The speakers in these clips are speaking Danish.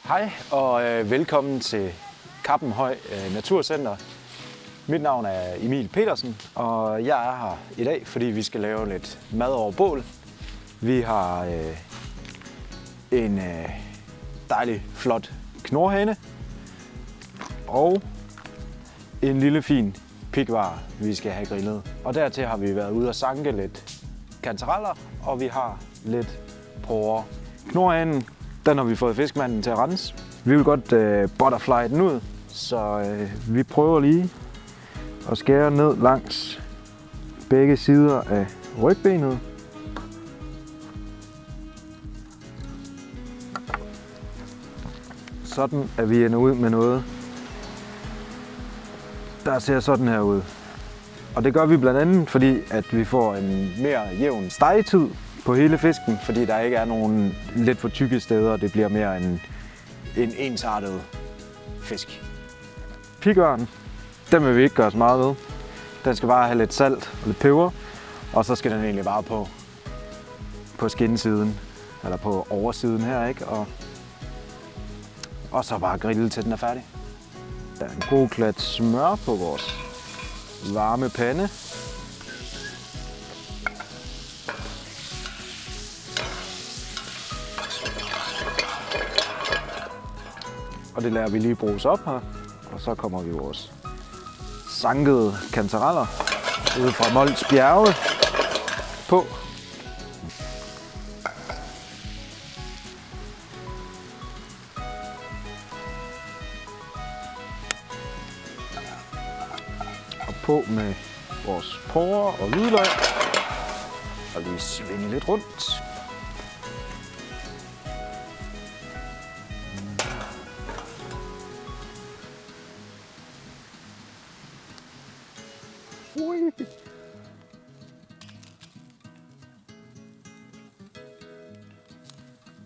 Hej og velkommen til Kappenhøj Naturcenter. Mit navn er Emil Petersen, og jeg er her i dag, fordi vi skal lave lidt mad over bål. Vi har en dejlig, flot knorhane og en lille fin pickvar, vi skal have grillet. Og dertil har vi været ude og sanke lidt kantareller, og vi har lidt porrer. Knorhanen, den har vi fået fiskemanden til at rense. Vi vil godt butterfly den ud, så vi prøver lige at skære ned langs begge sider af rygbenet. Sådan at vi ender ud med noget, der ser sådan her ud. Og det gør vi blandt andet, fordi at vi får en mere jævn stegetid på hele fisken, fordi der ikke er nogen lidt for tykke steder. Det bliver mere en ensartet fisk. Pickvaren, den vil vi ikke gøre så meget ved. Den skal bare have lidt salt og lidt peber, og så skal den egentlig bare på skindsiden, eller på oversiden her, ikke? Og så bare grille til den er færdig. Der er en god klat smør på vores varme pande. Og det lader vi lige bruges op her. Og så kommer vi vores sankede kantareller ude fra Mols Bjerge på. Og på med vores porrer og hvidløg. Og lige svinge lidt rundt.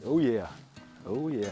Oh yeah, oh yeah.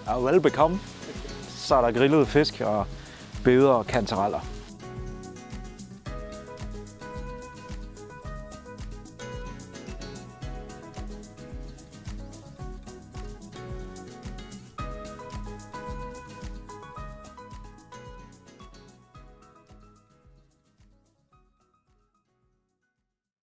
Ja, velbekomme. Så er der grillet fisk og beder og kantareller.